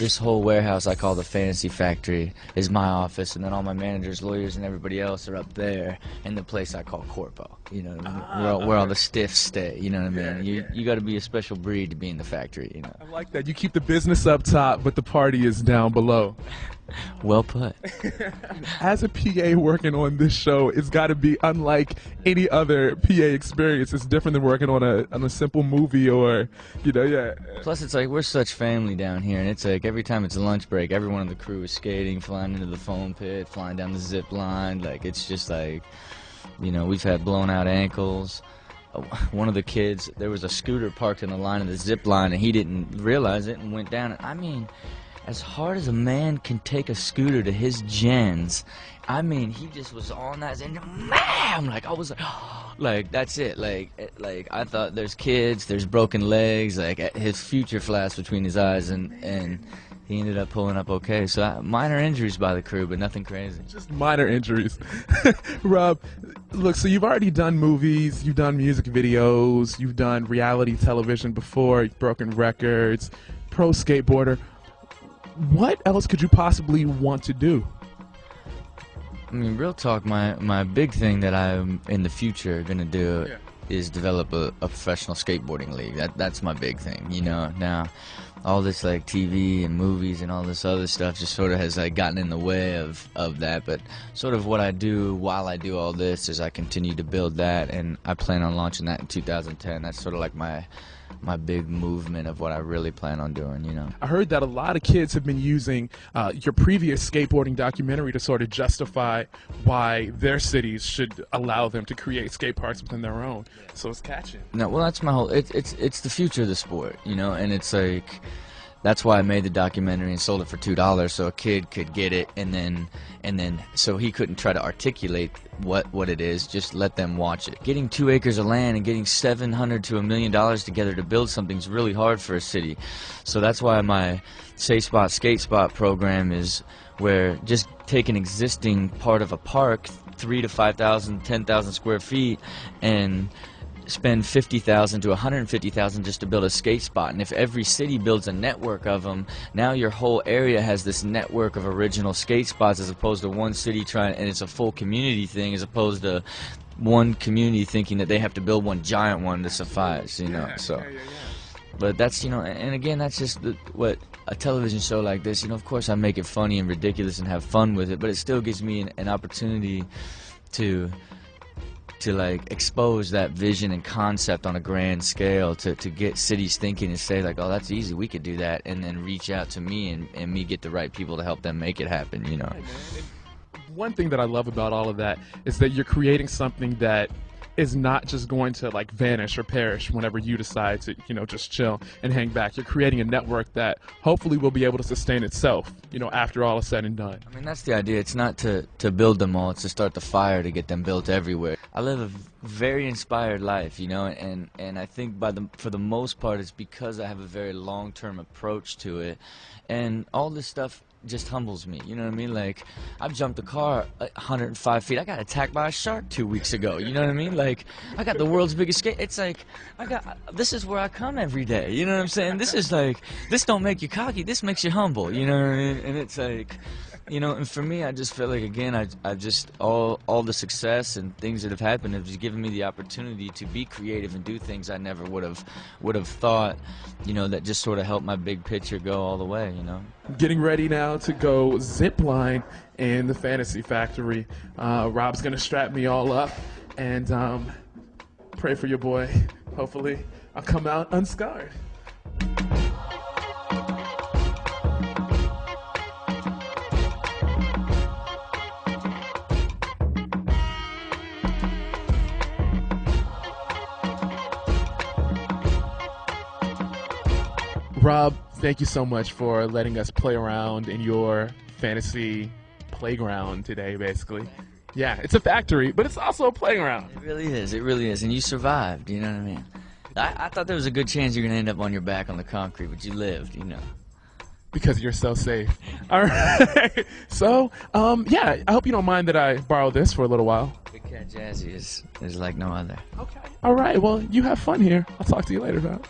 this whole warehouse I call the Fantasy Factory is my office, and then all my managers, lawyers, and everybody else are up there in the place I call Corpo. You know what I mean? Where all the stiffs stay. You know what I mean? You got to be a special breed to be in the factory. You know. I like that. You keep the business up top, but the party is down below. Well put. As a PA working on this show, it's got to be unlike any other PA experience. It's different than working on a simple movie or, yeah. Plus, it's like we're such family down here, and it's like every time it's a lunch break, everyone on the crew is skating, flying into the foam pit, flying down the zip line. Like, it's just like, we've had blown out ankles. One of the kids, there was a scooter parked in the line of the zip line, and he didn't realize it and went down. I mean, as hard as a man can take a scooter to his gens, I mean, he just was on that, and man, like, I was like, that's it, like, I thought there's kids, there's broken legs, like, his future flashed between his eyes, and he ended up pulling up okay. So minor injuries by the crew, but nothing crazy. Just minor injuries. Rob, look, so you've already done movies, you've done music videos, you've done reality television before, you've broken records, pro skateboarder. What else could you possibly want to do? I mean, real talk, my big thing that I'm in the future going to do is develop a professional skateboarding league. That's my big thing, Now, all this, like, TV and movies and all this other stuff just sort of has, like, gotten in the way of that. But sort of what I do while I do all this is I continue to build that, and I plan on launching that in 2010. That's sort of like my big movement of what I really plan on doing, I heard that a lot of kids have been using your previous skateboarding documentary to sort of justify why their cities should allow them to create skate parks within their own. So it's catching. No, well, that's my whole. It's the future of the sport, and it's like. That's why I made the documentary and sold it for $2 so a kid could get it, and then so he couldn't try to articulate what it is, just let them watch it. Getting 2 acres of land and getting $700,000 to $1 million together to build something is really hard for a city. So that's why my Safe Spot Skate Spot program is where just take an existing part of a park, 3,000 to 5,000, 10,000 square feet, and spend $50,000 to $150,000 just to build a skate spot. And if every city builds a network of them, now your whole area has this network of original skate spots, as opposed to one city trying, and it's a full community thing, as opposed to one community thinking that they have to build one giant one to suffice, so. But that's, and again, that's just what a television show like this, of course I make it funny and ridiculous and have fun with it, but it still gives me an opportunity to like expose that vision and concept on a grand scale, to get cities thinking and say, like, oh, that's easy, we could do that, and then reach out to me and me get the right people to help them make it happen, Right, one thing that I love about all of that is that you're creating something that is not just going to, like, vanish or perish whenever you decide to, just chill and hang back. You're creating a network that hopefully will be able to sustain itself, after all is said and done. I mean, that's the idea. It's not to build them all. It's to start the fire to get them built everywhere. I live a very inspired life, and I think for the most part it's because I have a very long-term approach to it. And all this stuff just humbles me, you know what I mean? Like, I've jumped a car 105 feet. I got attacked by a shark 2 weeks ago, you know what I mean? Like, I got the world's biggest skate. It's like, this is where I come every day, you know what I'm saying? This is like, this don't make you cocky, this makes you humble, you know what I mean? And it's like, and for me, I just feel like, again, I just, all the success and things that have happened have just given me the opportunity to be creative and do things I never would have thought, that just sort of helped my big picture go all the way, Getting ready now to go zip line in the Fantasy Factory. Rob's gonna strap me all up and pray for your boy. Hopefully I'll come out unscarred. Rob, thank you so much for letting us play around in your fantasy playground today, basically. Yeah, it's a factory, but it's also a playground. It really is, and you survived, you know what I mean? I thought there was a good chance you're going to end up on your back on the concrete, but you lived, Because you're so safe. All right. So, yeah, I hope you don't mind that I borrow this for a little while. Big Cat Jazzy is like no other. Okay. All right, well, you have fun here. I'll talk to you later, pal.